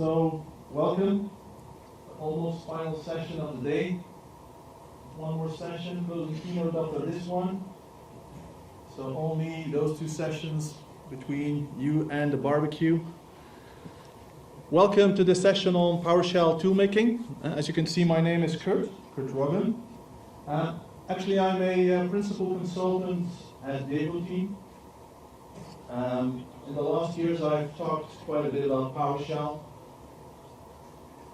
So, welcome. Almost final session of the day. One more session, closing keynote after this one. So only those two sessions between you and the barbecue. Welcome to the session on PowerShell toolmaking. As you can see, my name is Kurt Robin. Actually, I'm a principal consultant at the Able team. In the last years, I've talked quite a bit about PowerShell.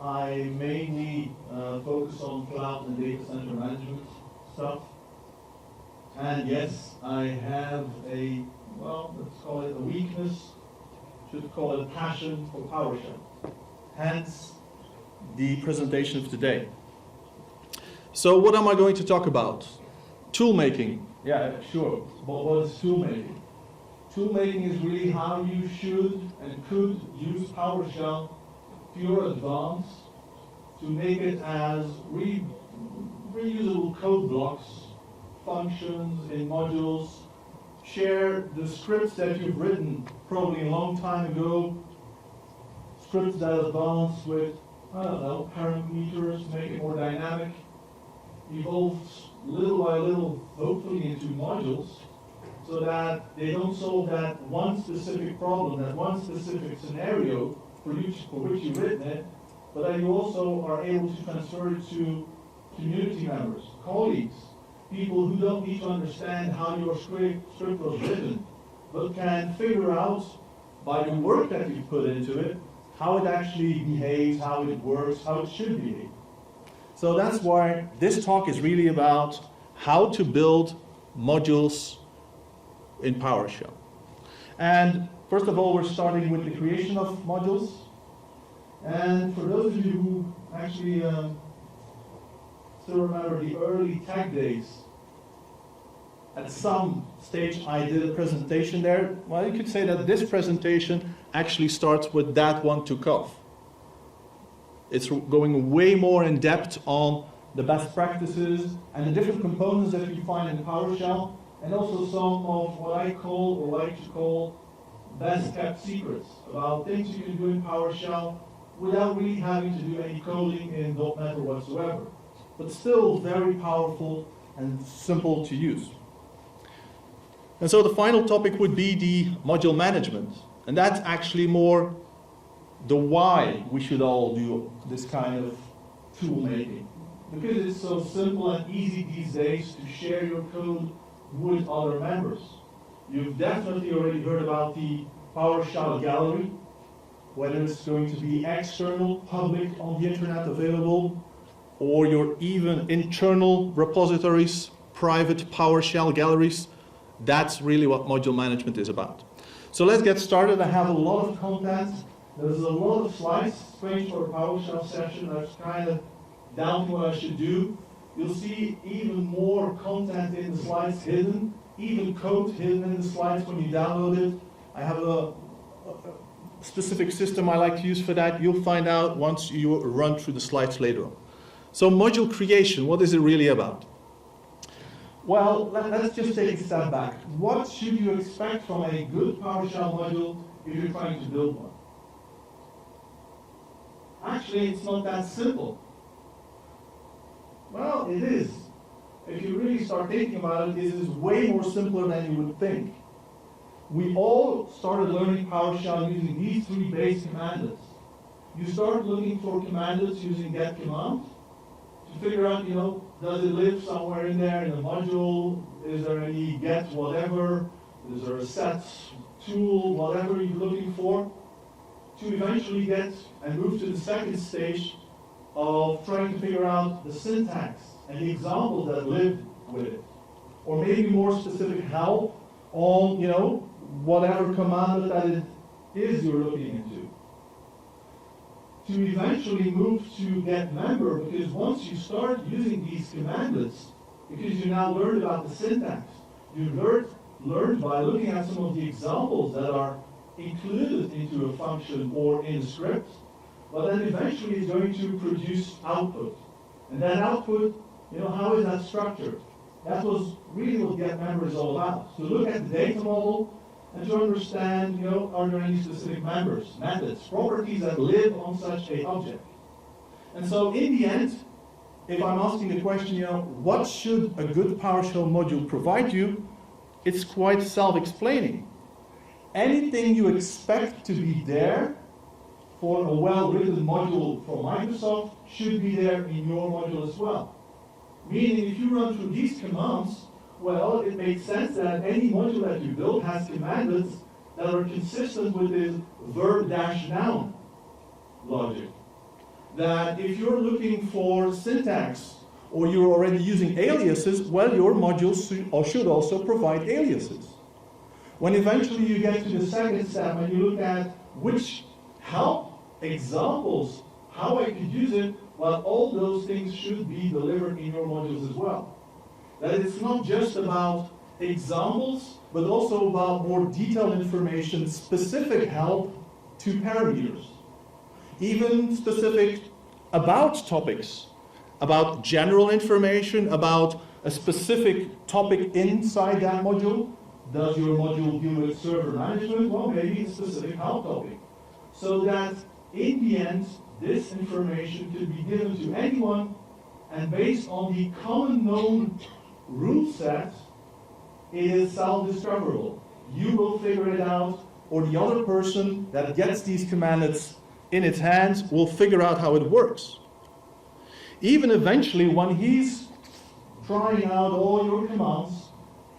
I mainly focus on cloud and data center management stuff. And yes, I have a, well, let's call it a weakness, should call it passion for PowerShell. Hence, the presentation of today. So what am I going to talk about? Toolmaking. Yeah, sure. But what is toolmaking? Toolmaking is really how you should and could use PowerShell to your advance to make it as reusable code blocks, functions in modules, share the scripts that you've written probably a long time ago, scripts that advance with, I don't know, parameters, make it more dynamic, evolves little by little, hopefully into modules, so that they don't solve that one specific problem, that one specific scenario for which you've written it, but that you also are able to transfer it to community members, colleagues, people who don't need to understand how your script was written, but can figure out by the work that you've put into it, how it actually behaves, how it works, how it should behave. So that's why this talk is really about how to build modules in PowerShell. And first of all, we're starting with the creation of modules. And for those of you who actually still remember the early tech days, at some stage I did a presentation there. Well, you could say that this presentation actually starts with that one took off. It's going way more in depth on the best practices and the different components that you find in PowerShell, and also some of what I call, or like to call, best kept secrets about things you can do in PowerShell without really having to do any coding in .NET or whatsoever, but still very powerful and simple to use. And so the final topic would be the module management, and that's actually more the why we should all do this kind of tool making. Because it's so simple and easy these days to share your code with other members. You've definitely already heard about the PowerShell gallery, whether it's going to be external, public, on the internet available, or your even internal repositories, private PowerShell galleries. That's really what module management is about. So let's get started. I have a lot of content. There's a lot of slides. Strange for a PowerShell session. I was kind of doubting what I should do. You'll see even more content in the slides hidden, even code hidden in the slides when you download it. I have a specific system I like to use for that. You'll find out once you run through the slides later on. So module creation, what is it really about? Well, let's just take a step back. What should you expect from a good PowerShell module if you're trying to build one? Actually, it's not that simple. Well, it is. If you really start thinking about it, this is way more simpler than you would think. We all started learning PowerShell using these three base commandlets. You start looking for commandlets using get command to figure out, does it live somewhere in there in the module? Is there any get whatever? Is there a set tool, whatever you're looking for? To eventually get and move to the second stage of trying to figure out the syntax and the examples that live with it. Or maybe more specific help on, whatever commandlet that it is you're looking into. To eventually move to get member, because once you start using these commandlets, because you now learned about the syntax, you learned by looking at some of the examples that are included into a function or in a script, but then eventually it's going to produce output. And that output, how is that structured? That was really what get member is all about. So look at the data model and to understand, are there any specific methods, properties that live on such a object. And so in the end, if I'm asking the question, what should a good PowerShell module provide you, it's quite self-explaining. Anything you expect to be there for a well-written module from Microsoft should be there in your module as well. Meaning, if you run through these commands, well, it makes sense that any module that you build has commandlets that are consistent with this verb-noun logic. That if you're looking for syntax, or you're already using aliases, well, your modules should also provide aliases. When eventually you get to the second step and you look at which help examples, how I could use it, well, all those things should be delivered in your modules as well. That it's not just about examples, but also about more detailed information, specific help to parameters. Even specific about topics, about general information, about a specific topic inside that module. Does your module deal with server management? Well, maybe a specific help topic. So that in the end, this information could be given to anyone, and based on the common known rule set, it is self-discoverable. You will figure it out, or the other person that gets these commandlets in its hands will figure out how it works. Even eventually, when he's trying out all your commands,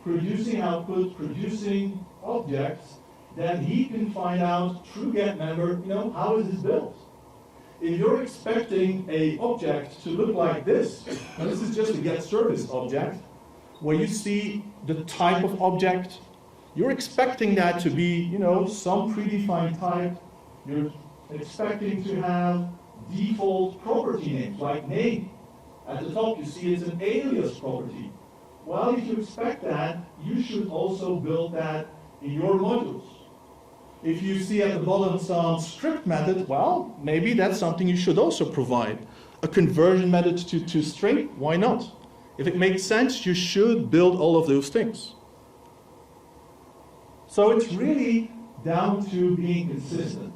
producing output, producing objects, then he can find out through getMember, how is this built? If you're expecting an object to look like this, and this is just a getService object, where you see the type of object, you're expecting that to be, some predefined type. You're expecting to have default property names, like name. At the top you see it's an alias property. Well, if you expect that, you should also build that in your modules. If you see at the bottom some script method, well, maybe that's something you should also provide. A conversion method to string, why not? If it makes sense, you should build all of those things. So it's really down to being consistent.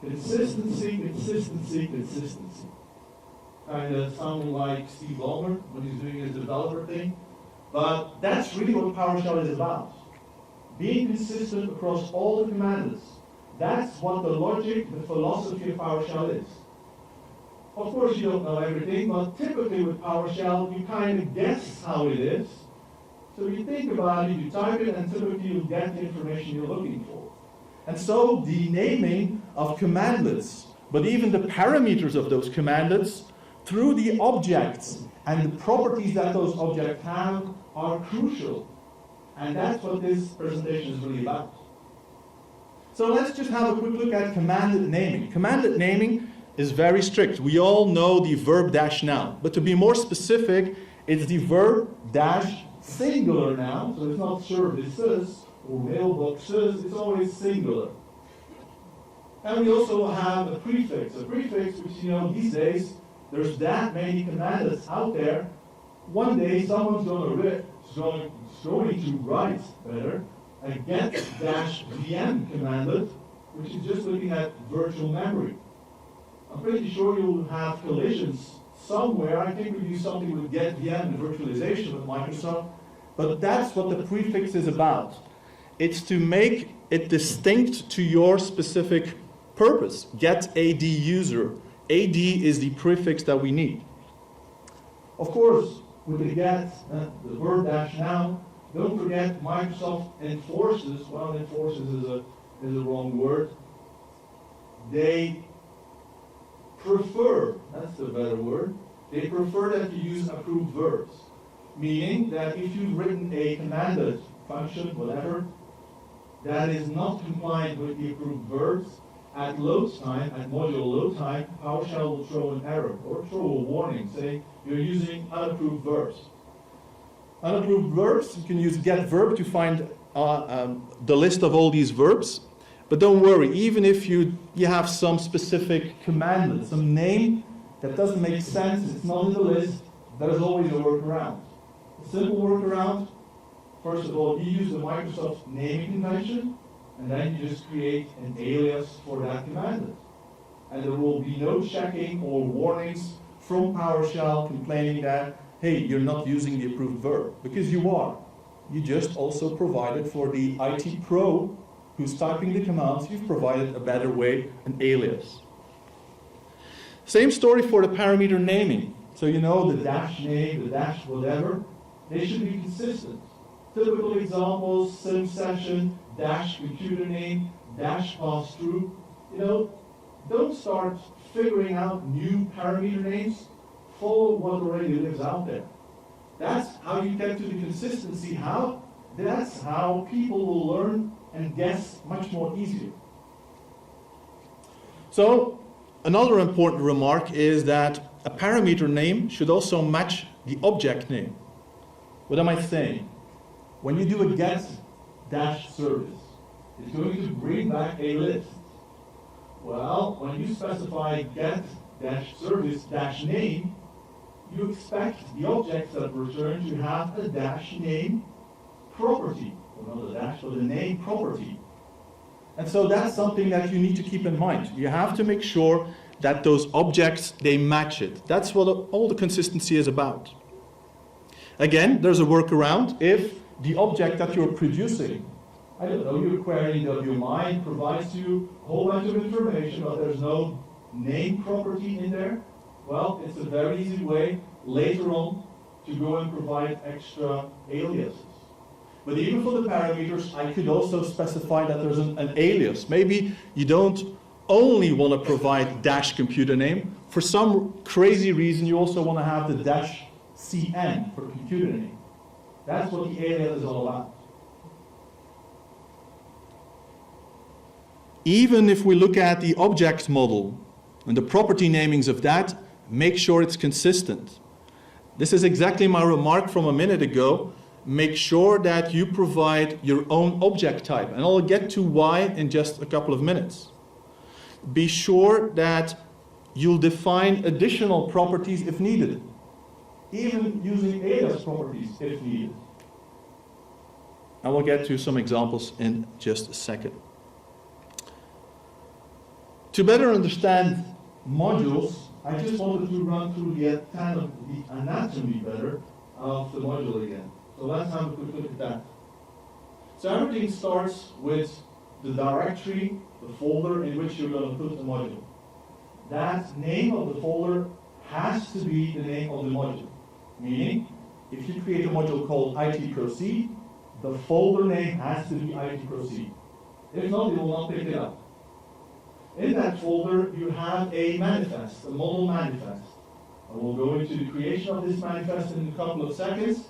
Consistency, consistency, consistency. Kind of sounding like Steve Ballmer when he's doing his developer thing. But that's really what PowerShell is about. Being consistent across all the commandlets. That's what the logic, the philosophy of PowerShell is. Of course, you don't know everything, but typically with PowerShell, you kind of guess how it is. So you think about it, you type it, and typically you get the information you're looking for. And so the naming of commandlets, but even the parameters of those commandlets, through the objects and the properties that those objects have, are crucial. And that's what this presentation is really about. So let's just have a quick look at commandlet naming. Commandlet naming is very strict. We all know the verb-noun. But to be more specific, it's the verb-singular noun. So it's not services or mailboxes. It's always singular. And we also have a prefix. A prefix, which, these days, there's that many commandlets out there. One day, someone's going to write a get-vm commandlet, which is just looking at virtual memory. I'm pretty sure you'll have collisions somewhere. I think we do something with get-vm and virtualization with Microsoft, but that's what the prefix is about. It's to make it distinct to your specific purpose. Get AD user. AD is the prefix that we need. Of course, with the get, the verb-noun, don't forget Microsoft enforces, well, enforces is a wrong word. They prefer, that's the better word, they prefer that you use approved verbs. Meaning that if you've written a commandlet function, whatever, that is not compliant with the approved verbs, at load time, at module load time, PowerShell will throw an error or throw a warning saying you're using unapproved verbs. Unapproved verbs, you can use getVerb to find the list of all these verbs. But don't worry, even if you have some specific commandlet, some name that doesn't make sense, it's not in the list, there's always a workaround. A simple workaround, first of all, you use the Microsoft naming convention. and then you just create an alias for that command. And there will be no checking or warnings from PowerShell complaining that, hey, you're not using the approved verb, because you are. You just also provided for the IT pro who's typing the commands, you've provided a better way, an alias. Same story for the parameter naming. So you know the dash name, the dash whatever, they should be consistent. Typical examples, sim session, dash computer name, dash pass through. You know, don't start figuring out new parameter names. Follow what already lives out there. That's how you get to the consistency. That's how people will learn and guess much more easier. So, another important remark is that a parameter name should also match the object name. What am I saying? When you do a get dash service, it's going to bring back a list. Well, when you specify get dash service dash name, you expect the objects that return to have a dash name property, or not a dash, but a name property. And so that's something that you need to keep in mind. You have to make sure that those objects, they match it. That's what all the consistency is about. Again, there's a workaround. If the object that you're producing, I don't know, your query WMI provides you a whole bunch of information, but there's no name property in there, well, it's a very easy way later on to go and provide extra aliases. But even for the parameters, I could also specify that there's an alias. Maybe you don't only want to provide dash computer name. For some crazy reason, you also want to have the dash CN for computer name. That's what the alias is all about. Even if we look at the object model and the property namings of that, make sure it's consistent. This is exactly my remark from a minute ago. Make sure that you provide your own object type. And I'll get to why in just a couple of minutes. Be sure that you'll define additional properties if needed. Even using alias properties if needed. I will get to some examples in just a second. To better understand modules, I just wanted to run through the anatomy better of the module again. So let's have a quick look at that. So everything starts with the directory, the folder in which you're going to put the module. That name of the folder has to be the name of the module. Meaning, if you create a module called ITPROceed, the folder name has to be ITPROceed. If not, it will not pick it up. In that folder, you have a manifest, a model manifest. I will go into the creation of this manifest in a couple of seconds,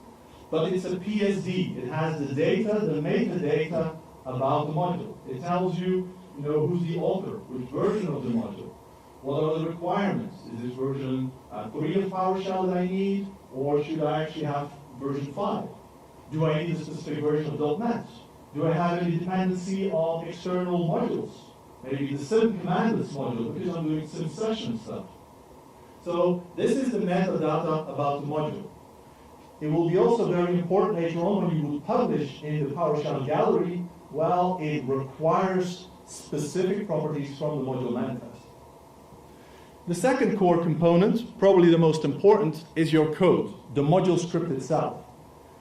but it's a PSD. It has the data, the metadata about the module. It tells you, who's the author, which version of the module, what are the requirements. Is this version 3 of PowerShell that I need, or should I actually have version 5? Do I need a specific version of .NET? Do I have any dependency of external modules? Maybe the sim commandlets module, because I'm doing sim session stuff. So this is the metadata about the module. It will be also very important later on when you will publish in the PowerShell gallery. Well, it requires specific properties from the module manifest. The second core component, probably the most important, is your code, the module script itself.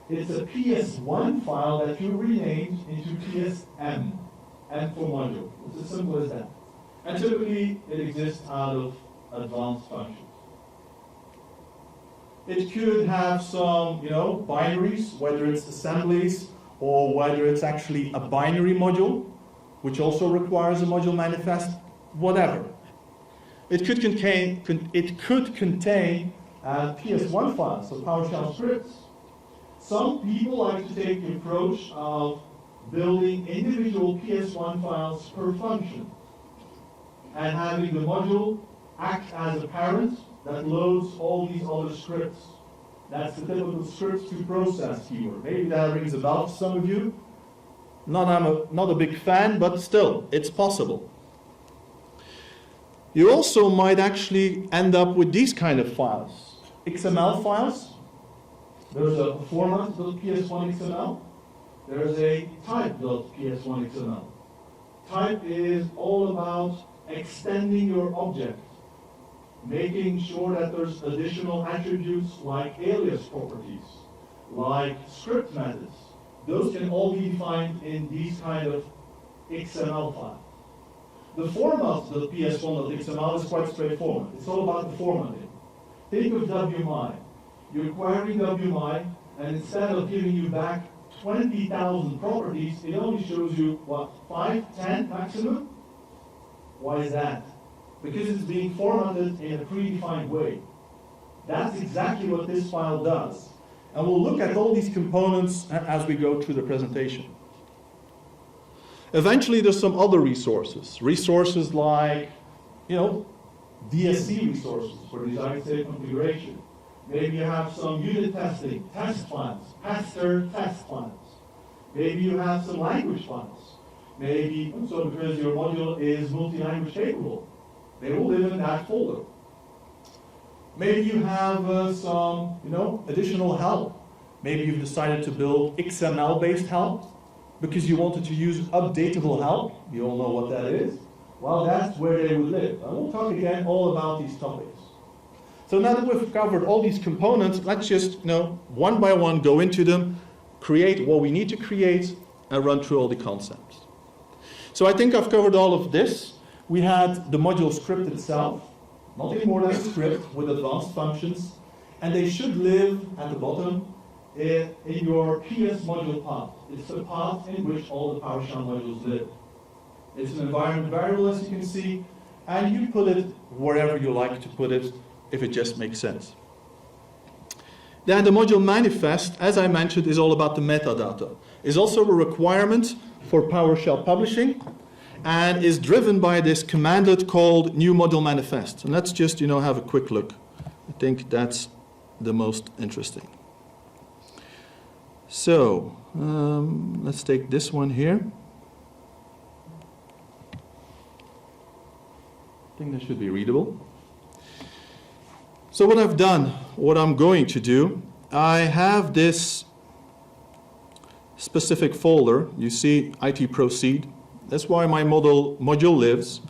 It's a PS1 file that you renamed into PSM. And for module. It's as simple as that. And typically, it exists out of advanced functions. It could have some, binaries, whether it's assemblies or whether it's actually a binary module, which also requires a module manifest, whatever. It could contain PS1 files, so PowerShell scripts. Some people like to take the approach of building individual PS1 files per function and having the module act as a parent that loads all these other scripts. That's the typical scripts to process keyword. Maybe that rings a bell to some of you. I'm not a big fan, but still, it's possible. You also might actually end up with these kind of files. XML files. There's a format.ps1xml. There's a type.ps1xml. Type is all about extending your object, making sure that there's additional attributes like alias properties, like script methods. Those can all be defined in these kind of XML files. The format of the ps1.xml is quite straightforward. It's all about the formatting. Think of WMI. You're querying WMI, and instead of giving you back 20,000 properties, it only shows you, what, 5, 10 maximum? Why is that? Because it's being formatted in a predefined way. That's exactly what this file does. And we'll look at all these components as we go through the presentation. Eventually, there's some other resources. Resources like, DSC resources for design state configuration. Maybe you have some unit testing, test plans, tester test plans. Maybe you have some language plans. Maybe, so because your module is multi-language capable, they will live in that folder. Maybe you have some, additional help. Maybe you've decided to build XML-based help because you wanted to use updatable help. You all know what that is. Well, that's where they would live. And we'll talk again all about these topics. So now that we've covered all these components, let's just, one by one go into them, create what we need to create, and run through all the concepts. So I think I've covered all of this. We had the module script itself, nothing more than a script with advanced functions, and they should live at the bottom in your PS module path. It's the path in which all the PowerShell modules live. It's an environment variable, as you can see, and you put it wherever you like to put it, if it just makes sense. Then the module manifest, as I mentioned, is all about the metadata. It's also a requirement for PowerShell publishing, and is driven by this commandlet called new module manifest. And let's just, have a quick look. I think that's the most interesting. So, let's take this one here. I think that should be readable. So what I've done, what I'm going to do, I have this specific folder. You see ITPROceed. That's why my module lives.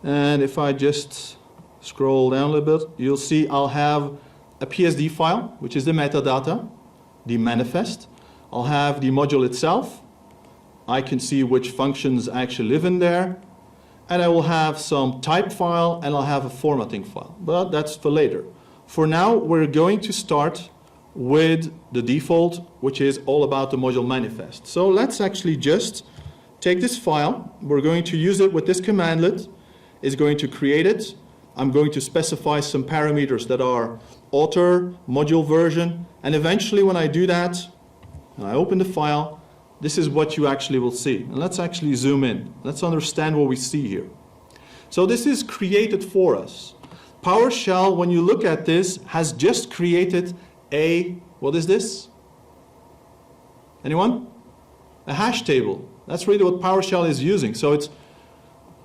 And if I just scroll down a little bit, you'll see I'll have a PSD file, which is the metadata, the manifest. I'll have the module itself. I can see which functions actually live in there. And I will have some type file, and I'll have a formatting file. But that's for later. For now, we're going to start with the default, which is all about the module manifest. So let's actually just take this file. We're going to use it with this commandlet. It's going to create it. I'm going to specify some parameters that are author, module version, and eventually when I do that, and I open the file, this is what you actually will see. And let's actually zoom in. Let's understand what we see here. So this is created for us. PowerShell, when you look at this, has just created what is this? Anyone? A hash table. That's really what PowerShell is using. So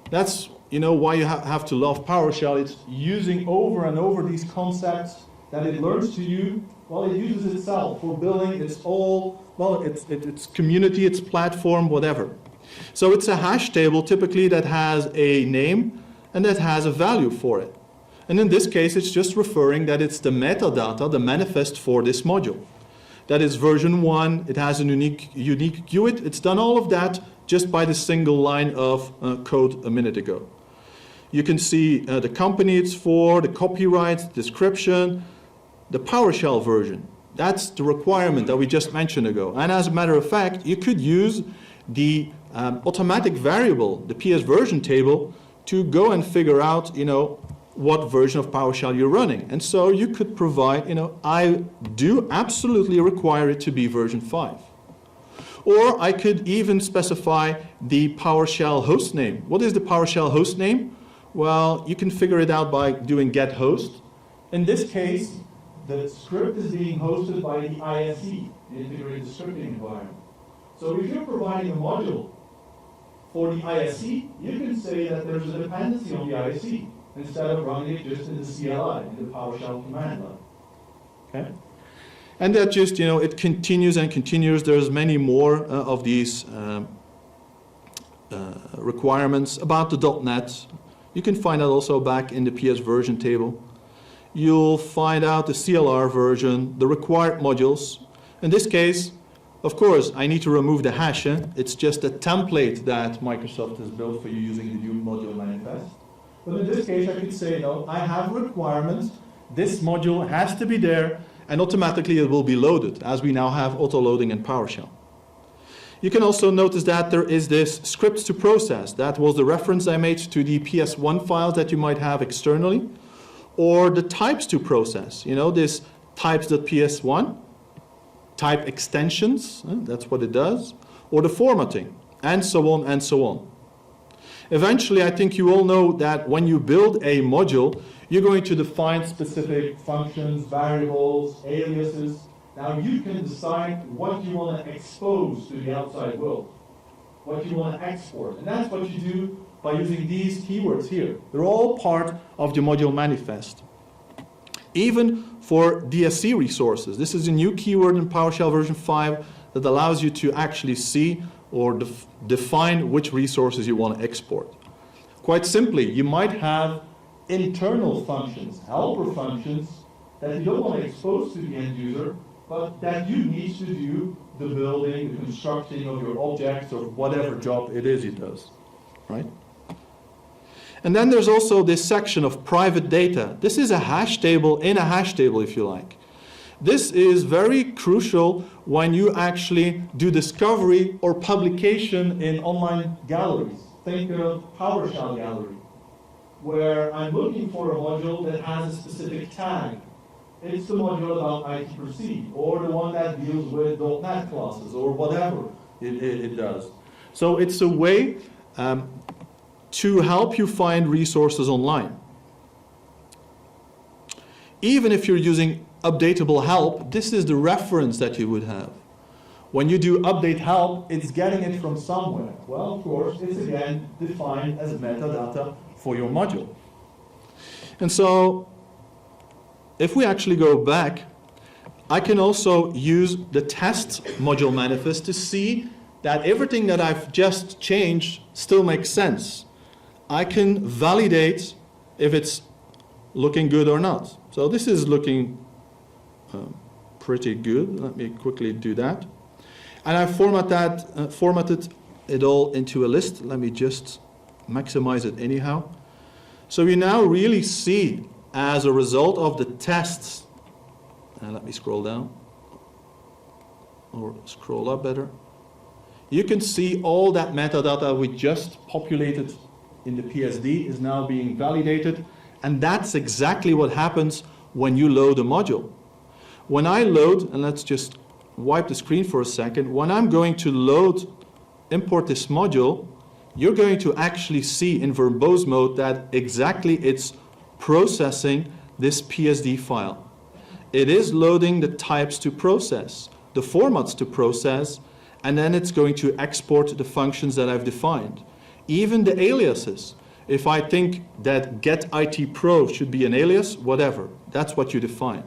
that's why you have to love PowerShell. It's using over and over these concepts that it learns to you. Well, it uses itself for building its community, its platform, whatever. So it's a hash table typically that has a name and that has a value for it. And in this case, it's just referring that it's the metadata, the manifest for this module. That is version 1, it has a unique GUID. It's done all of that just by the single line of code a minute ago. You can see the company it's for, the copyright, description, the PowerShell version. That's the requirement that we just mentioned ago. And as a matter of fact, you could use the automatic variable, the PS version table, to go and figure out, what version of PowerShell you're running. And so you could provide, I do absolutely require it to be version 5. Or I could even specify the PowerShell host name. What is the PowerShell host name? Well, you can figure it out by doing get host. In this case, the script is being hosted by the ISE, the Integrated Scripting Environment. So if you're providing a module for the ISE, you can say that there's a dependency on the ISE instead of running it just in the CLI, in the PowerShell command line. Okay? And that just, it continues and continues. There's many more of these requirements about the .NET. You can find out also back in the PS version table. You'll find out the CLR version, the required modules. In this case, of course, I need to remove the hash. It's just a template that Microsoft has built for you using the new module manifest. But in this case, I could say, no, I have requirements. This module has to be there, and automatically it will be loaded, as we now have auto-loading in PowerShell. You can also notice that there is this scripts to process. That was the reference I made to the PS1 files that you might have externally, or the types to process. You know, this types.ps1, type extensions, that's what it does, or the formatting, and so on and so on. Eventually, I think you all know that when you build a module, you're going to define specific functions, variables, aliases. Now you can decide what you want to expose to the outside world, what you want to export. And that's what you do by using these keywords here. They're all part of the module manifest. Even for DSC resources. This is a new keyword in PowerShell version 5 that allows you to actually see or define which resources you want to export. Quite simply, you might have internal functions, helper functions, that you don't want to expose to the end user, but that you need to do the building, the constructing of your objects, or whatever job it is it does, right? And then there's also this section of private data. This is a hash table in a hash table, if you like. This is very crucial when you actually do discovery or publication in online galleries. Think of PowerShell gallery, where I'm looking for a module that has a specific tag. It's the module about ITPROceed, or the one that deals with .NET classes, or whatever it does. So it's a way to help you find resources online. Even if you're using updatable help, this is the reference that you would have. When you do update help, it's getting it from somewhere. Well, of course, it's again defined as metadata for your module. And so, if we actually go back, I can also use the test module manifest to see that everything that I've just changed still makes sense. I can validate if it's looking good or not. So this is looking pretty good. Let me quickly do that. And I formatted it all into a list. Let me just maximize it anyhow. So we now really see, as a result of the tests, and let me scroll down, or scroll up better. You can see all that metadata we just populated in the PSD is now being validated, and that's exactly what happens when you load a module. When I load, and let's just wipe the screen for a second, when I'm going to import this module, you're going to actually see in verbose mode that exactly it's processing this PSD file. It is loading the types to process, the formats to process, and then it's going to export the functions that I've defined. Even the aliases. If I think that getITPro should be an alias, whatever, that's what you define.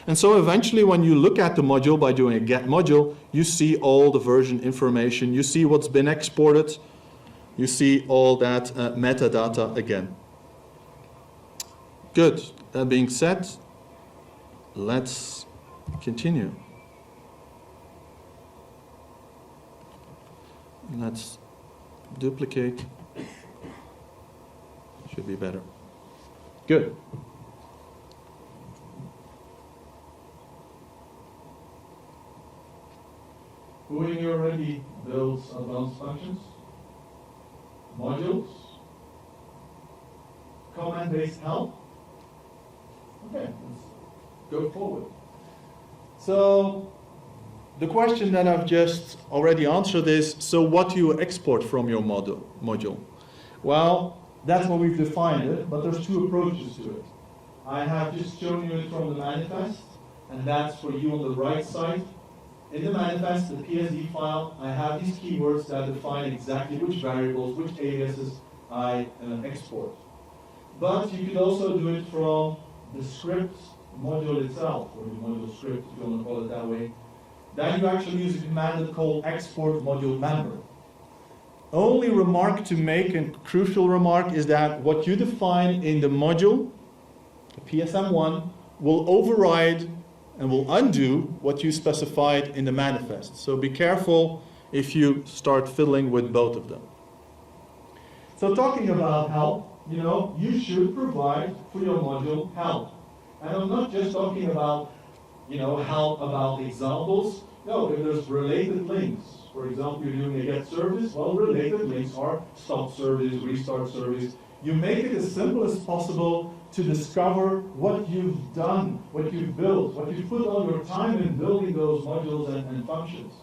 And so eventually when you look at the module by doing a get module, you see all the version information, you see what's been exported, you see all that metadata again. Good. That being said, let's continue. Let's duplicate. Should be better. Good. Who in here already builds advanced functions? Modules? Command-based help? Okay, let's go forward. So, the question that I've just already answered is, so what do you export from your module? Well, that's what we've defined it, but there's two approaches to it. I have just shown you it from the manifest, and that's for you on the right side. In the manifest, the PSD file, I have these keywords that define exactly which variables, which aliases I export. But you could also do it from the script module itself, or the module script, if you want to call it that way. Then you actually use a command called export module member. only remark to make, and crucial remark, is that what you define in the module, the PSM1, will override and will undo what you specified in the manifest. So be careful if you start fiddling with both of them. So talking about help, you should provide for your module help. And I'm not just talking about, help about examples. No, if there's related links, for example, you're doing a get service, well, related links are stop service, restart service. You make it as simple as possible to discover what you've done, what you've built, what you've put all your time in building those modules and functions.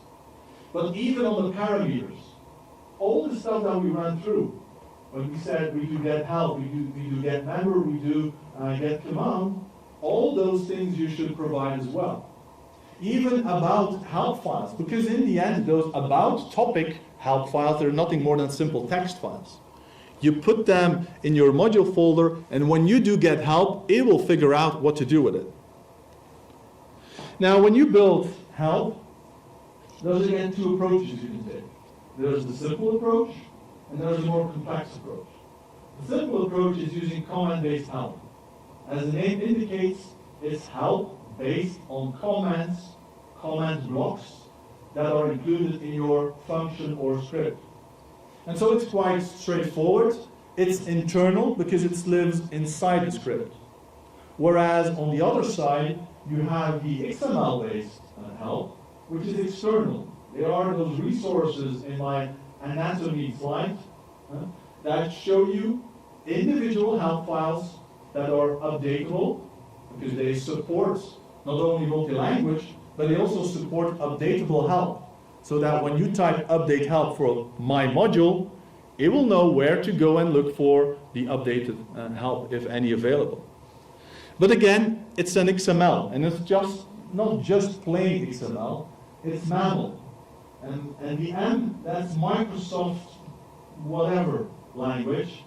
But even on the parameters, all the stuff that we ran through, when we said we do get help, we do get member, we do get command, all those things you should provide as well. Even about help files, because in the end, those about topic help files, they're nothing more than simple text files. You put them in your module folder, and when you do get help, it will figure out what to do with it. Now, when you build help, there's again two approaches you can take. There's the simple approach, and there's a more complex approach. The simple approach is using command-based help. As the name indicates, it's help based on commands, command blocks that are included in your function or script. And so it's quite straightforward. It's internal because it lives inside the script. Whereas on the other side, you have the XML-based help, which is external. There are those resources in my anatomy slide that show you individual help files that are updatable because they support not only multi-language, but they also support updatable help. So that when you type update help for my module, it will know where to go and look for the updated help, if any available. But again, it's an XML, and it's just not just plain XML, it's MAML. And the M, that's Microsoft whatever language.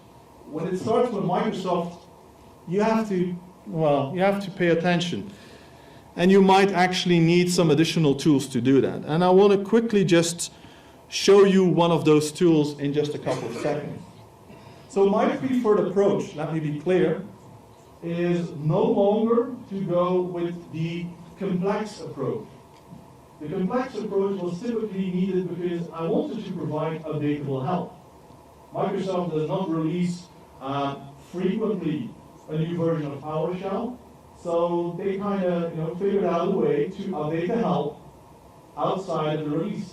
When it starts with Microsoft, you have to pay attention. And you might actually need some additional tools to do that. And I want to quickly just show you one of those tools in just a couple of seconds. So my preferred approach, let me be clear, is no longer to go with the complex approach. The complex approach was typically needed because I wanted to provide updatable help. Microsoft does not release frequently a new version of PowerShell, so they kind of figured out a way to update the help outside of the release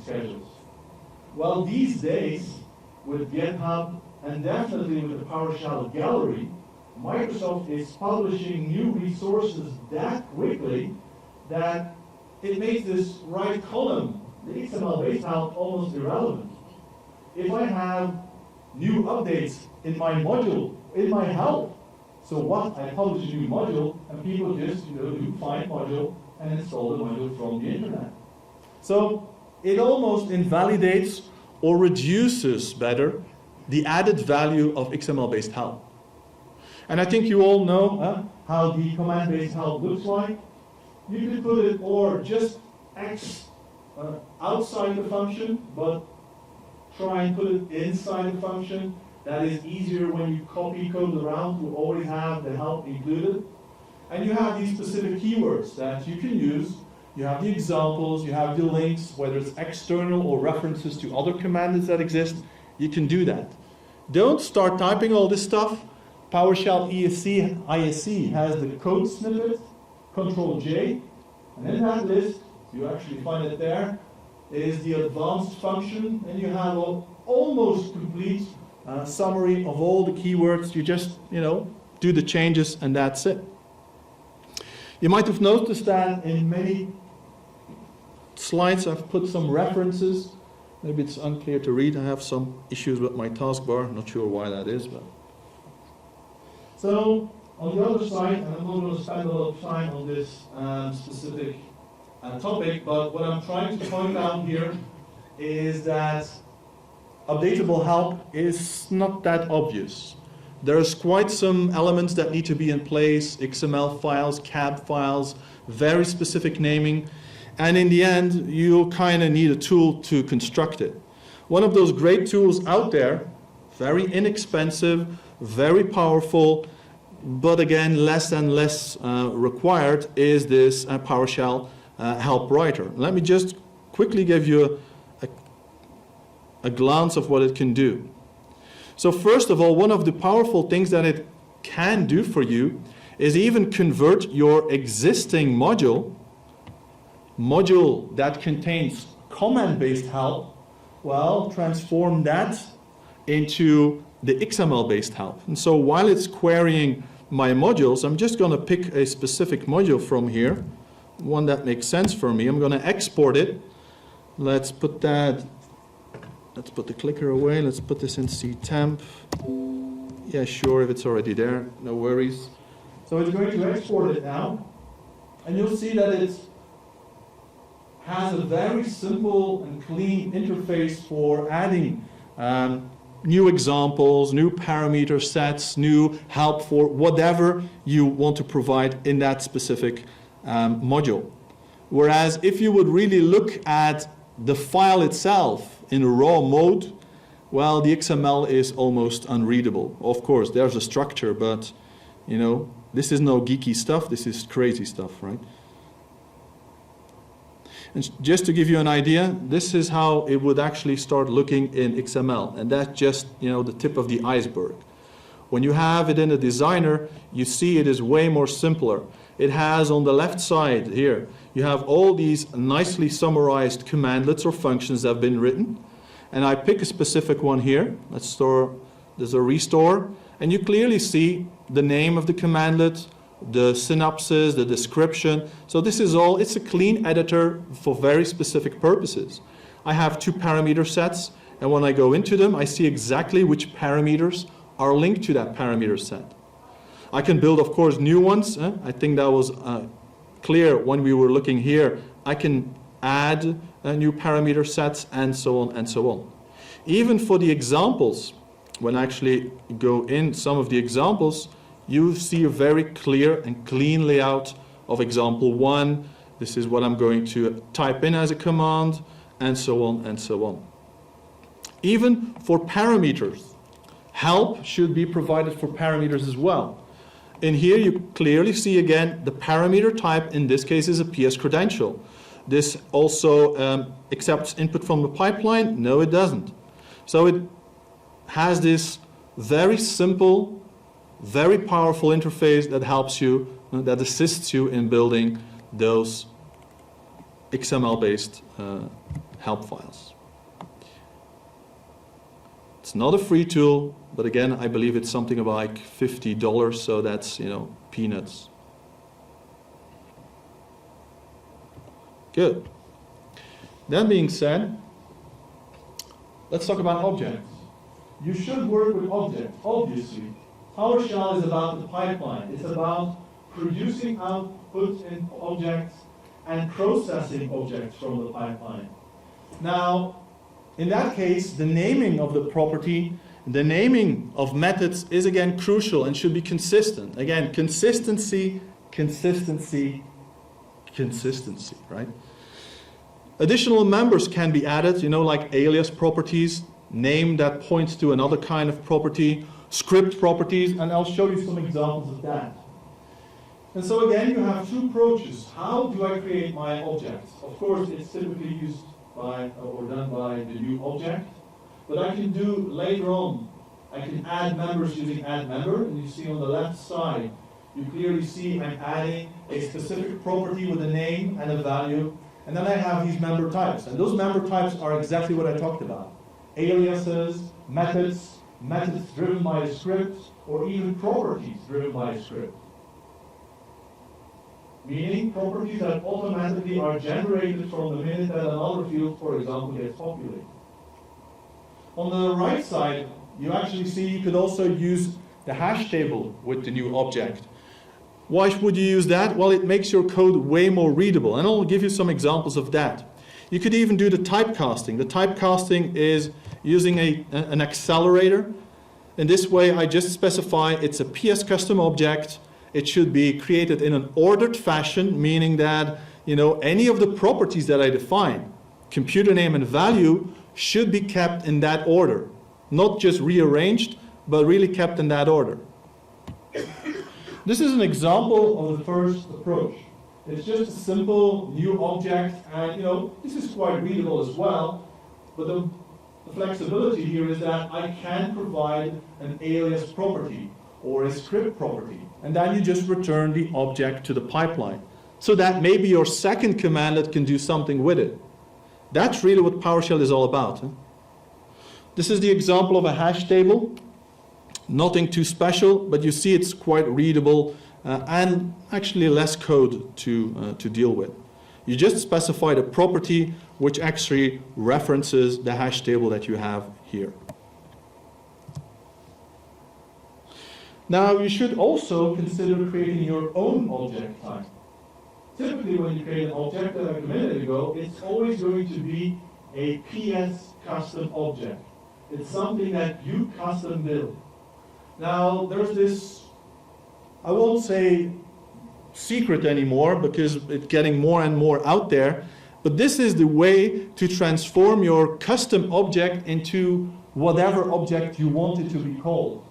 schedules. Well, these days, with GitHub and definitely with the PowerShell gallery, Microsoft is publishing new resources that quickly that it makes this right column, the XML-based help, almost irrelevant. If I have new updates in my module, in my help, so what? I publish a new module, and people just do find module and install the module from the internet. So it almost invalidates or reduces better the added value of XML-based help. And I think you all know how the command-based help looks like. You could put it or just X outside the function, but try and put it inside the function. That is easier when you copy code around to always have the help included. And you have these specific keywords that you can use. You have the examples, you have the links, whether it's external or references to other commands that exist, you can do that. Don't start typing all this stuff. PowerShell ISC has the code snippet, Control-J, and in that list, you actually find it there, is the advanced function, and you have an almost complete summary of all the keywords. You just, do the changes, and that's it. You might have noticed that in many slides I've put some references. Maybe it's unclear to read. I have some issues with my taskbar. Not sure why that is, but. So on the other side, and I'm not going to spend a lot of time on this specific topic, but what I'm trying to point out here is that updatable help is not that obvious. There's quite some elements that need to be in place, XML files, CAB files, very specific naming, and in the end, you'll kind of need a tool to construct it. One of those great tools out there, very inexpensive, very powerful, but again, less and less required, is this PowerShell help writer. Let me just quickly give you a glance of what it can do. So first of all, one of the powerful things that it can do for you is even convert your existing module that contains command-based help, well, transform that into the XML-based help. And so while it's querying my modules, I'm just going to pick a specific module from here, one that makes sense for me. I'm going to export it. Let's put the clicker away. Let's put this in ctemp. Yeah, sure, if it's already there, no worries. So it's going to export it now, and you'll see that it has a very simple and clean interface for adding new examples, new parameter sets, new help for whatever you want to provide in that specific module. Whereas if you would really look at the file itself in a raw mode, well, the XML is almost unreadable. Of course, there's a structure, but you know, this is no geeky stuff, this is crazy stuff, right? And just to give you an idea, this is how it would actually start looking in XML, and that's just, you know, the tip of the iceberg. When you have it in a designer, you see it is way more simpler. It has on the left side here, you have all these nicely summarized commandlets or functions that have been written. And I pick a specific one here. There's a restore, and you clearly see the name of the commandlet, the synopsis, the description. So this is all, it's a clean editor for very specific purposes. I have two parameter sets, and when I go into them, I see exactly which parameters are linked to that parameter set. I can build, of course, new ones. I think that was clear when we were looking here. I can add new parameter sets and so on and so on. Even for the examples, when I actually go in some of the examples, you see a very clear and clean layout of example 1. This is what I'm going to type in as a command, and so on and so on. Even for parameters, help should be provided for parameters as well. In here you clearly see again the parameter type, in this case is a PS credential. This also accepts input from the pipeline? No, it doesn't. So it has this very simple, very powerful interface that helps you, that assists you in building those XML-based help files. It's not a free tool, but again, I believe it's something about like $50, so that's, you know, peanuts. Good. That being said, let's talk about objects. You should work with objects, obviously. PowerShell is about the pipeline. It's about producing output in objects and processing objects from the pipeline. Now, in that case, the naming of the property, the naming of methods is again crucial and should be consistent. Again, consistency, consistency, consistency, right? Additional members can be added, you know, like alias properties, name that points to another kind of property, script properties, and I'll show you some examples of that. And so again, you have two approaches. How do I create my objects? Of course, it's typically used by or done by the new object, but I can do later on, I can add members using add member, and you see on the left side, you clearly see I'm adding a specific property with a name and a value, and then I have these member types, and those member types are exactly what I talked about. Aliases, methods, methods driven by a script, or even properties driven by a script. Meaning properties that automatically are generated from the minute that another field, for example, gets populated. On the right side, you actually see you could also use the hash table with the new object. Why would you use that? Well, it makes your code way more readable, and I'll give you some examples of that. You could even do the typecasting. The typecasting is using an accelerator. In this way, I just specify it's a PS custom object. It should be created in an ordered fashion, meaning that, you know, any of the properties that I define, computer name and value, should be kept in that order. Not just rearranged, but really kept in that order. This is an example of the first approach. It's just a simple new object, and this is quite readable as well, but the flexibility here is that I can provide an alias property or a script property, and then you just return the object to the pipeline. So that may be your second command that can do something with it. That's really what PowerShell is all about. This is the example of a hash table. Nothing too special, but you see it's quite readable and actually less code to deal with. You just specify the property which actually references the hash table that you have here. Now you should also consider creating your own object type. Typically when you create an object, like a minute ago, it's always going to be a PS custom object. It's something that you custom build. Now there's this, I won't say secret anymore because it's getting more and more out there, but this is the way to transform your custom object into whatever object you want it to be called.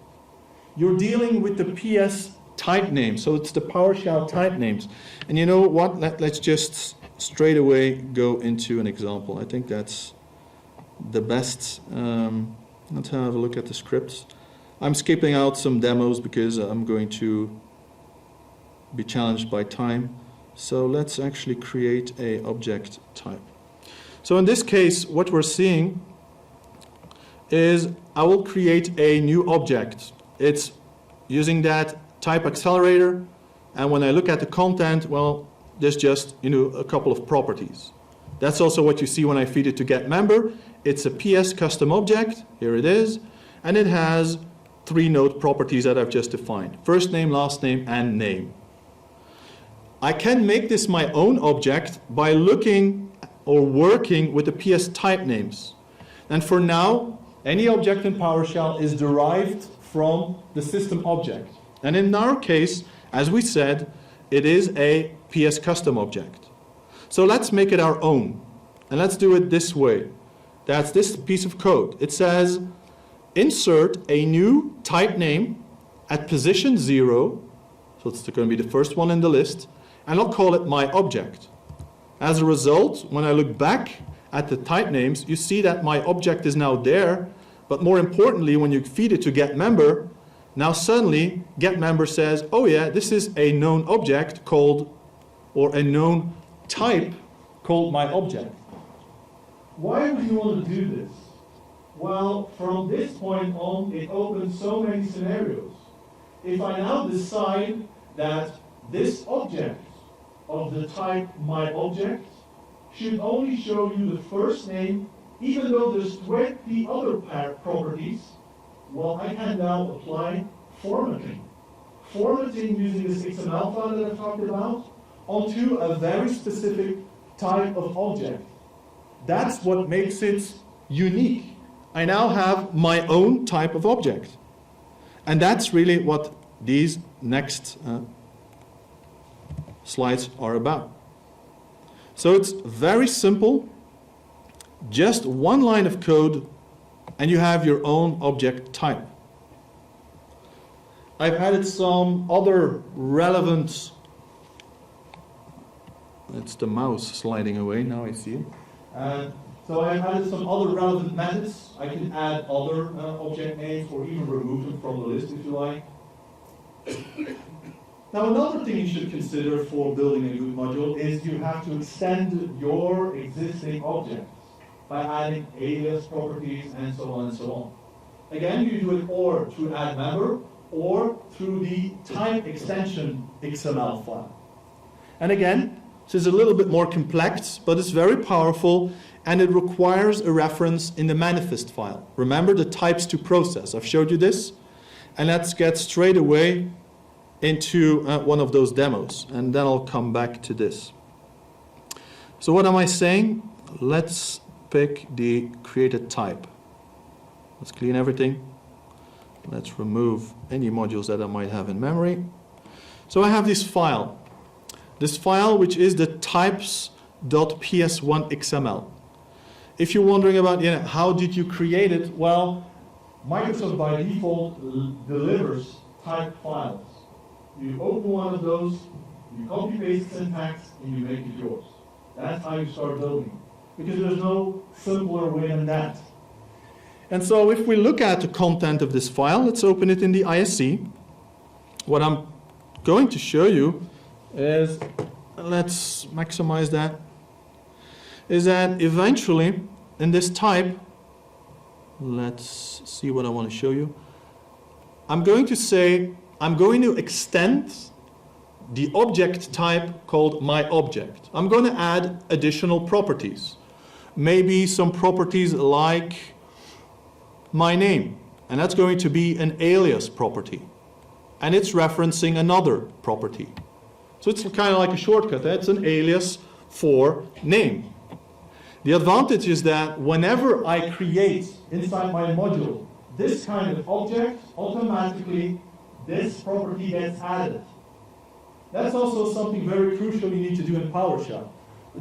You're dealing with the PS type name, so it's the PowerShell type names. And you know what, let's just straight away go into an example. I think that's the best. Let's have a look at the scripts. I'm skipping out some demos because I'm going to be challenged by time. So let's actually create a object type. So in this case, what we're seeing is I will create a new object. It's using that type accelerator, and when I look at the content, well, there's just a couple of properties. That's also what you see when I feed it to getMember. It's a PS custom object, here it is, and it has 3 node properties that I've just defined: first name, last name, and name. I can make this my own object by looking or working with the PS type names. And for now, any object in PowerShell is derived from the system object. And in our case, as we said, it is a PS custom object. So let's make it our own. And let's do it this way. That's this piece of code. It says, insert a new type name at position 0. So it's going to be the first one in the list. And I'll call it my object. As a result, when I look back at the type names, you see that my object is now there. But more importantly, when you feed it to getMember, now suddenly getMember says, oh yeah, this is a known object called, or a known type called my object. Why would you want to do this? Well, from this point on, it opens so many scenarios. If I now decide that this object of the type my object should only show you the first name, even though there's 20 other properties, well, I can now apply formatting. Formatting using this XML file that I talked about onto a very specific type of object. That's what makes it unique. I now have my own type of object. And that's really what these next slides are about. So it's very simple. Just one line of code, and you have your own object type. I've added some other relevant, it's the mouse sliding away, now I see it. So I've added some other relevant methods. I can add other object names or even remove them from the list if you like. Now another thing you should consider for building a good module is you have to extend your existing objects by adding alias properties and so on and so on. Again, you do it or through addMember or through the type extension XML file. And again, this is a little bit more complex, but it's very powerful, and it requires a reference in the manifest file. Remember the types to process. I've showed you this, and let's get straight away into one of those demos, and then I'll come back to this. So what am I saying? Let's pick the created type. Let's clean everything. Let's remove any modules that I might have in memory. So I have this file. This file, which is the types.ps1xml. if you're wondering about, how did you create it? Well, Microsoft by default delivers typed files. You open one of those, you copy paste syntax, and you make it yours. That's how you start building. Because there's no simpler way than that. And so if we look at the content of this file, let's open it in the ISC. What I'm going to show you is, let's maximize that, is that eventually in this type, let's see what I want to show you. I'm going to say, I'm going to extend the object type called myObject. I'm going to add additional properties. Maybe some properties like my name, and that's going to be an alias property. And it's referencing another property. So it's kind of like a shortcut. That's an alias for name. The advantage is that whenever I create inside my module this kind of object, automatically this property gets added. That's also something very crucial you need to do in PowerShell.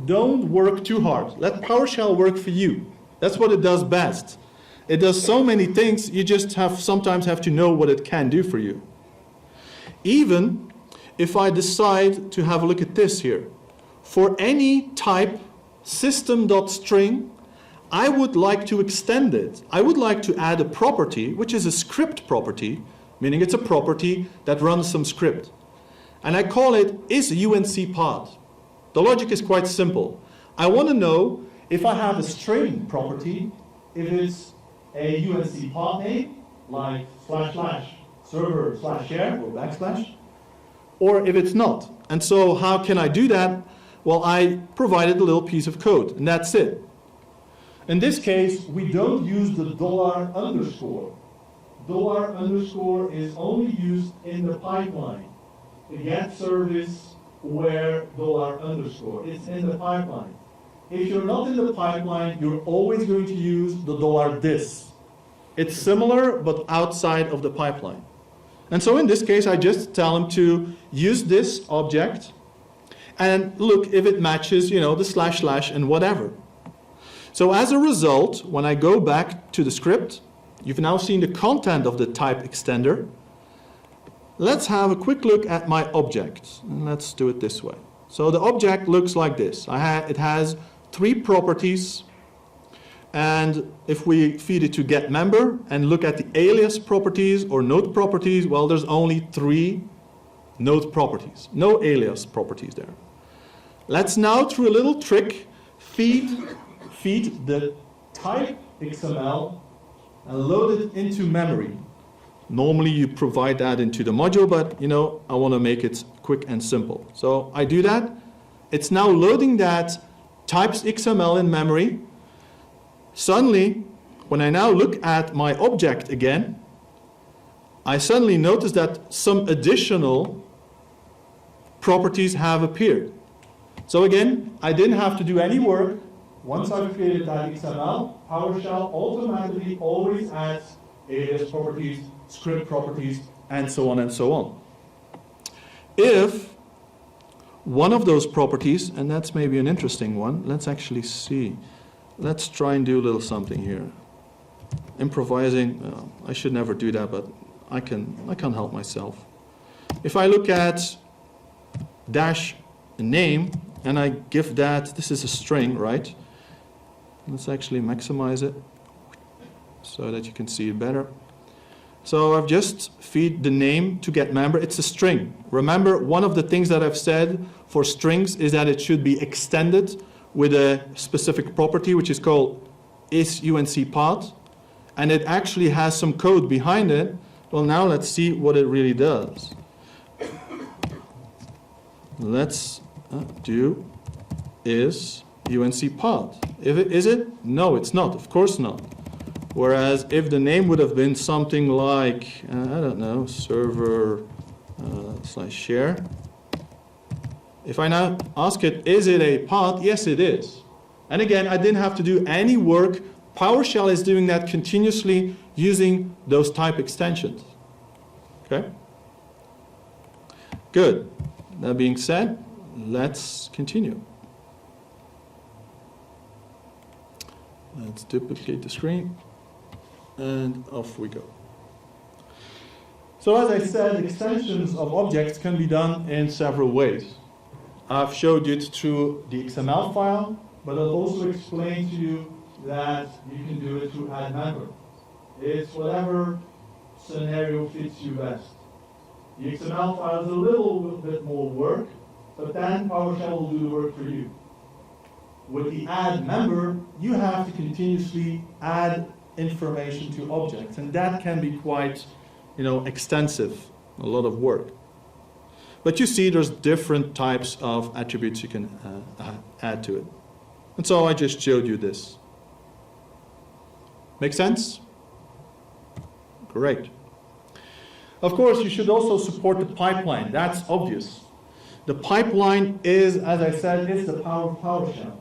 Don't work too hard. Let PowerShell work for you. That's what it does best. It does so many things, you just sometimes have to know what it can do for you. Even if I decide to have a look at this here, for any type system.string, I would like to extend it. I would like to add a property, which is a script property, meaning it's a property that runs some script. And I call it isUNCPod. The logic is quite simple. I want to know if I have a string property, if it's a UNCPod name, like //server/share or backslash, or if it's not. And so how can I do that? Well, I provided a little piece of code, and that's it. In this case, we don't use the $_. $_ is only used in the pipeline. The get service where $_. It's in the pipeline. If you're not in the pipeline, you're always going to use the $this. It's similar, but outside of the pipeline. And so in this case, I just tell him to use this object and look if it matches, the // and whatever. So as a result, when I go back to the script, you've now seen the content of the type extender. Let's have a quick look at my object. And let's do it this way. So the object looks like this. It has 3 properties. And if we feed it to getMember and look at the alias properties or node properties, well, there's only 3 node properties. No alias properties there. Let's now, through a little trick, feed the type XML and load it into memory. Normally you provide that into the module, but I want to make it quick and simple. So I do that. It's now loading that types XML in memory. Suddenly, when I now look at my object again, I suddenly notice that some additional properties have appeared. So again, I didn't have to do any work. Once I've created that XML, PowerShell automatically always adds alias properties, script properties, and so on and so on. If one of those properties, and that's maybe an interesting one, let's actually see. Let's try and do a little something here. Improvising, I should never do that, but I can't help myself. If I look at dash name, and I give that, this is a string, right? Let's actually maximize it so that you can see it better. So I've just feed the name to getMember. It's a string. Remember, one of the things that I've said for strings is that it should be extended with a specific property, which is called isUNCPod, and it actually has some code behind it. Well, now let's see what it really does. Let's do isUNCPod. Is it? No, it's not. Of course not. Whereas if the name would have been something like, I don't know, server/share. If I now ask it, is it a pod? Yes, it is. And again, I didn't have to do any work. PowerShell is doing that continuously using those type extensions. Okay? Good. That being said, let's continue. Let's duplicate the screen, and off we go. So as I said, extensions of objects can be done in several ways. I've showed you it through the XML file, but I'll also explain to you that you can do it through add member. It's whatever scenario fits you best. The XML file is a little bit more work, but then PowerShell will do the work for you. With the add member, you have to continuously add information to objects, and that can be quite, extensive, a lot of work. But you see there's different types of attributes you can add to it. And so I just showed you this. Make sense? Great. Of course, you should also support the pipeline. That's obvious. The pipeline is, as I said, is the power of PowerShell.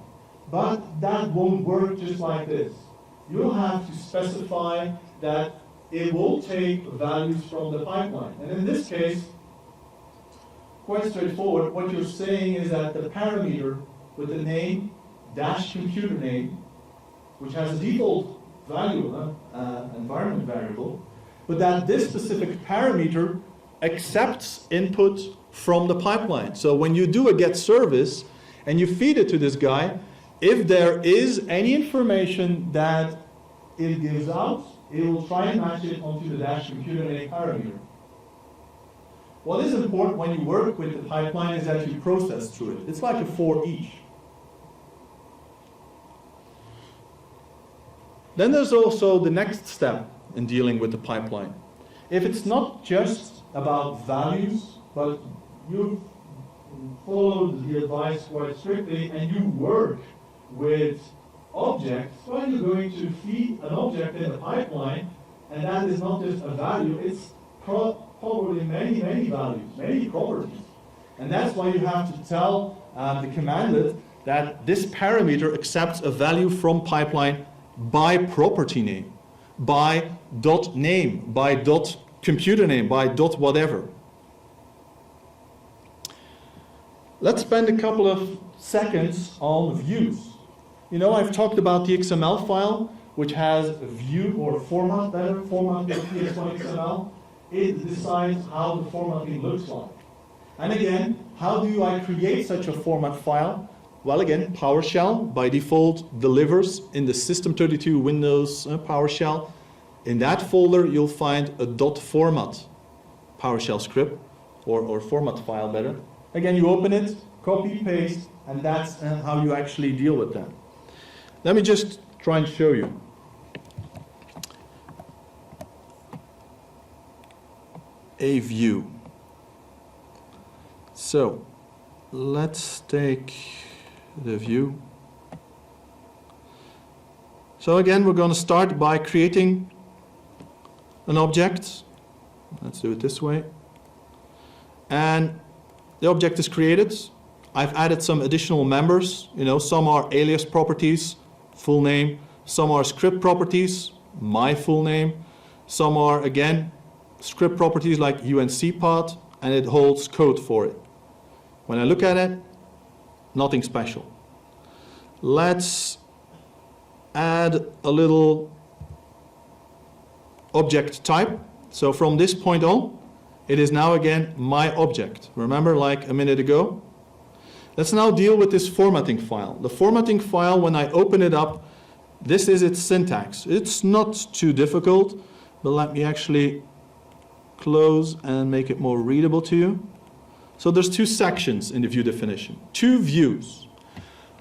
But that won't work just like this. You'll have to specify that it will take values from the pipeline. And in this case, quite straightforward, what you're saying is that the parameter with the name dash computer name, which has a default value, environment variable, but that this specific parameter accepts input from the pipeline. So when you do a get service and you feed it to this guy, if there is any information that it gives out, it will try and match it onto the dash computer name parameter. What is important when you work with the pipeline is that you process through it. It's like a for each. Then there's also the next step in dealing with the pipeline. If it's not just about values, but you followed the advice quite strictly and you work with objects, well, you're going to feed an object in the pipeline, and that is not just a value, it's probably many values, many properties. And that's why you have to tell the commandlet that this parameter accepts a value from pipeline by property name, by dot name, by dot computer name, by dot whatever. Let's spend a couple of seconds on views. I've talked about the XML file, which has a view or format, better format with PS1 XML. It decides how the formatting looks like. And again, how do I create such a format file? Well, again, PowerShell by default delivers in the System32 Windows PowerShell. In that folder, you'll find a .format PowerShell script, or format file better. Again, you open it, copy, paste, and that's how you actually deal with that. Let me just try and show you. A view. So, let's take the view. So again, we're going to start by creating an object. Let's do it this way. And the object is created. I've added some additional members. Some are alias properties, full name. Some are script properties, my full name. Some are, again, script properties like UNCPod, and it holds code for it. When I look at it, nothing special. Let's add a little object type. So from this point on, it is now again my object. Remember, like a minute ago? Let's now deal with this formatting file. The formatting file, when I open it up, this is its syntax. It's not too difficult, but let me actually close and make it more readable to you. So there's two sections in the view definition, two views.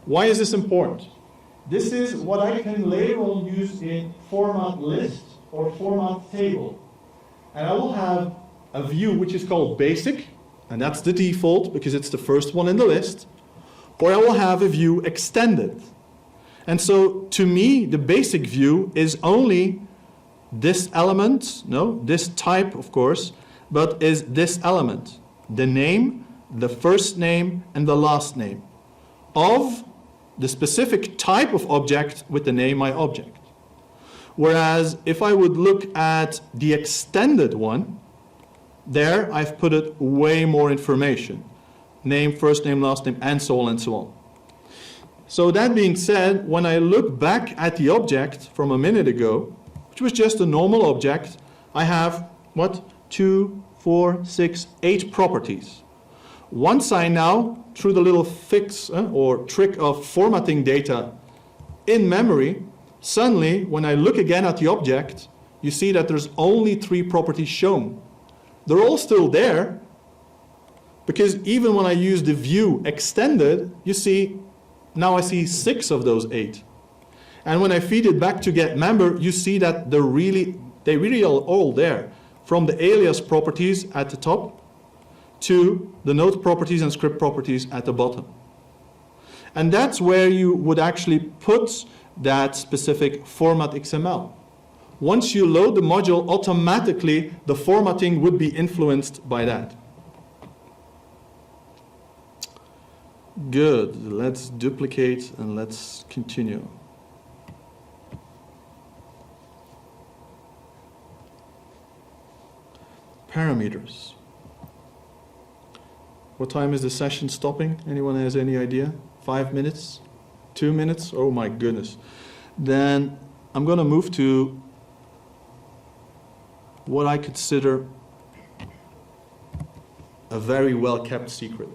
Why is this important? This is what I can later on use in format list or format table. And I will have a view which is called basic, and that's the default because it's the first one in the list, or I will have a view extended. And so to me, the basic view is only this element, no, this type of course, but is this element, the name, the first name, and the last name of the specific type of object with the name my object. Whereas if I would look at the extended one, there I've put it way more information. Name, first name, last name, and so on and so on. So that being said, when I look back at the object from a minute ago, which was just a normal object, I have, what, 2, 4, 6, 8 properties. Once I now, through the little fix or trick of formatting data in memory, suddenly, when I look again at the object, you see that there's only 3 properties shown. They're all still there, because even when I use the view extended, you see, now I see 6 of those 8. And when I feed it back to get member, you see that they really are all there, from the alias properties at the top to the node properties and script properties at the bottom. And that's where you would actually put that specific format XML. Once you load the module, automatically the formatting would be influenced by that. Good, let's duplicate and let's continue. Parameters. What time is the session stopping? Anyone has any idea? 5 minutes? 2 minutes? Oh my goodness. Then I'm going to move to what I consider a very well-kept secret.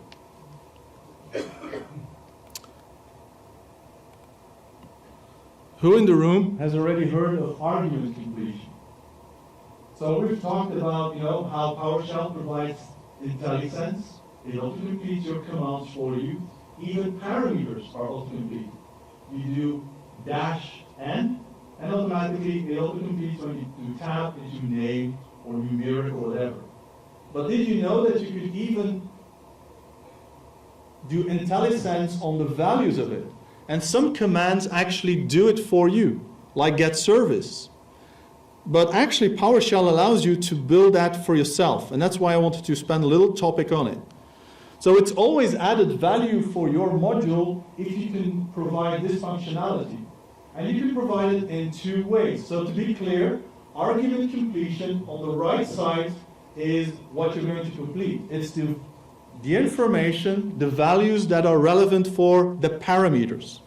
Who in the room Has already heard of argument completion? So we've talked about, how PowerShell provides IntelliSense. It auto-completes your commands for you. Even parameters are auto-complete. You do -n, and automatically it auto-completes when you do tab into name or numeric or whatever. But did you know that you could even do IntelliSense on the values of it? And some commands actually do it for you, like get service. But actually PowerShell allows you to build that for yourself, and that's why I wanted to spend a little topic on it. So it's always added value for your module if you can provide this functionality. And you can provide it in 2 ways. So to be clear, argument completion on the right side is what you're going to complete. It's the information, the values that are relevant for the parameters.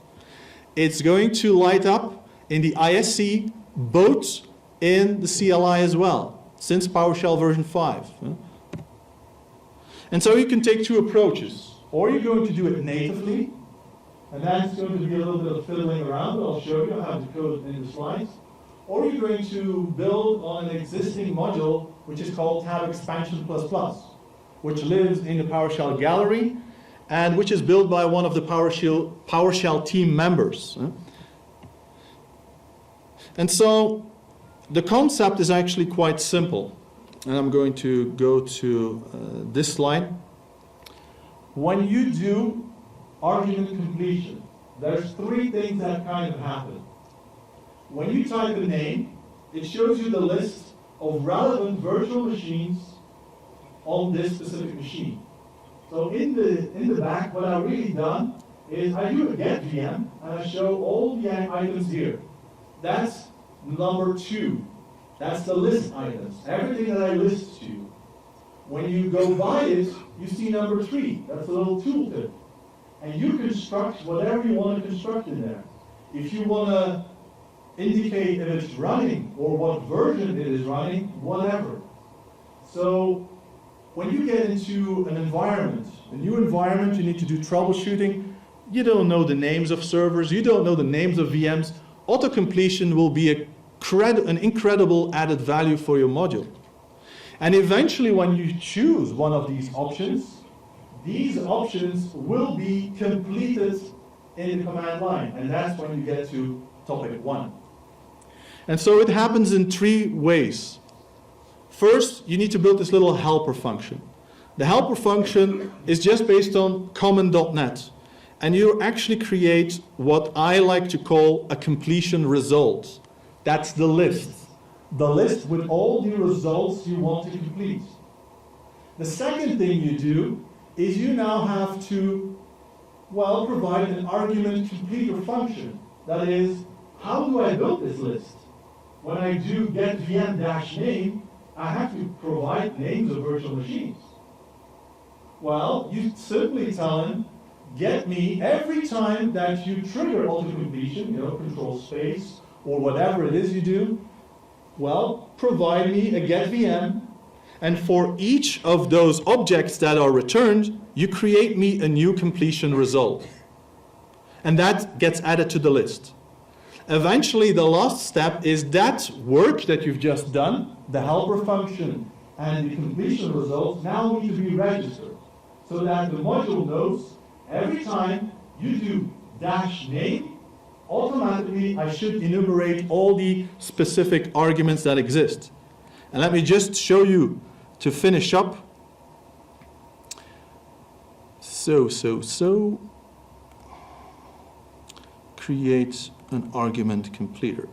It's going to light up in the ISC, both in the CLI as well, since PowerShell version 5. And so you can take 2 approaches. Or you're going to do it natively, and that's going to be a little bit of fiddling around, but I'll show you how to code in the slides. Or you're going to build on an existing module, which is called Tab Expansion++, which lives in the PowerShell gallery, and which is built by one of the PowerShell team members. And so the concept is actually quite simple. And I'm going to go to this slide. When you do argument completion, there's 3 things that kind of happen. When you type a name, it shows you the list of relevant virtual machines on this specific machine. So in the back, what I've really done is I do a get VM, and I show all the items here. That's number 2. That's the list items, everything that I list to you. When you go by it, you see number 3. That's a little tooltip. And you construct whatever you want to construct in there. If you want to indicate if it's running or what version it is running, whatever. So when you get into an environment, a new environment, you need to do troubleshooting. You don't know the names of servers, you don't know the names of VMs. Auto-completion will be an incredible added value for your module. And eventually when you choose one of these options will be completed in the command line. And that's when you get to topic 1. And so it happens in 3 ways. First, you need to build this little helper function. The helper function is just based on common.NET. And you actually create what I like to call a completion result. That's the list. The list with all the results you want to complete. The second thing you do is you now have to, provide an argument completer function. That is, how do I build this list? When I do get VM-name, I have to provide names of virtual machines. Well, you simply tell him, get me, every time that you trigger autocompletion, control space, or whatever it is you do, well, provide me a get VM, and for each of those objects that are returned, you create me a new completion result. And that gets added to the list. Eventually, the last step is that work that you've just done, the helper function and the completion results, now need to be registered, so that the module knows every time you do -name, automatically I should enumerate all the specific arguments that exist. And let me just show you to finish up. So. Create an argument completer.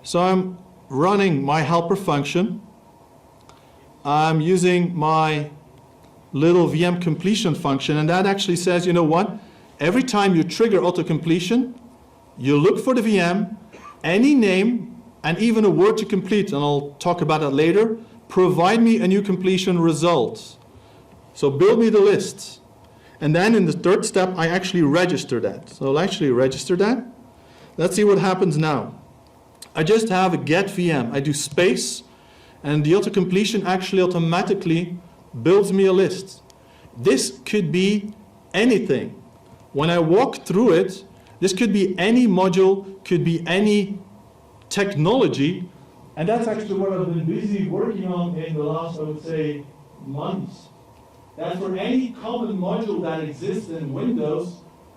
So I'm running my helper function. I'm using my little VM completion function, and that actually says, you know what? Every time you trigger auto-completion, you look for the VM, any name, and even a word to complete, and I'll talk about that later. Provide me a new completion result. So build me the list. And then in the third step, I actually register that. So I'll actually register that. Let's see what happens now. I just have a get VM. I do space, and the autocompletion actually automatically builds me a list. This could be anything. When I walk through it, this could be any module, could be any technology, and that's actually what I've been busy working on in the last, I would say, months. That for any common module that exists in Windows,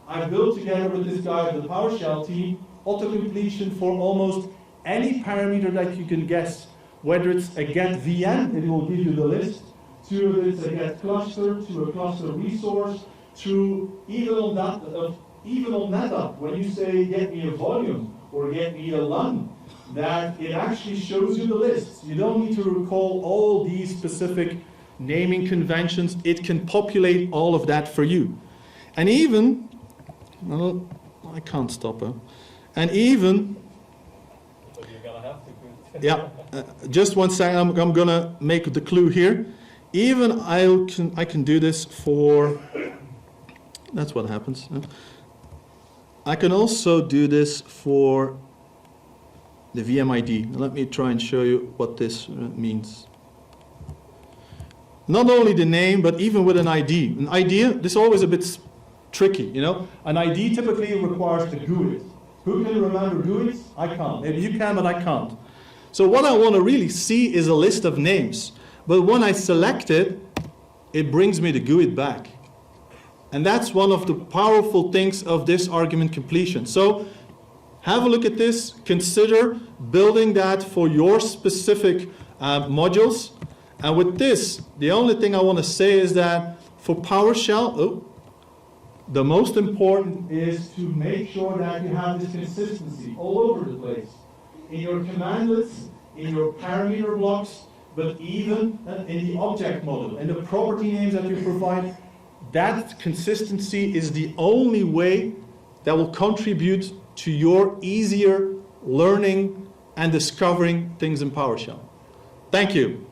I built together with this guy, the PowerShell team, auto-completion for almost any parameter that you can guess. Whether it's a get VM, it will give you the list, to if it's a get cluster, to a cluster resource, to even on NetApp, when you say get me a volume or get me a LUN, that it actually shows you the list. You don't need to recall all these specific naming conventions. It can populate all of that for you. And even, well, I can't stop her. And even, so you're gonna have to. Yeah, just one second, I'm gonna make the clue here. Even I can do this for, that's what happens. I can also do this for the VM ID. Let me try and show you what this means. Not only the name, but even with an ID. An ID, this is always a bit tricky, An ID typically requires a GUID. Who can remember GUIDs? I can't. Maybe you can, but I can't. So what I want to really see is a list of names. But when I select it, it brings me the GUID back. And that's one of the powerful things of this argument completion. So have a look at this. Consider building that for your specific modules. And with this, the only thing I want to say is that for PowerShell, the most important is to make sure that you have this consistency all over the place. In your commandlets, in your parameter blocks, but even in the object model and the property names that you provide. That consistency is the only way that will contribute to your easier learning and discovering things in PowerShell. Thank you.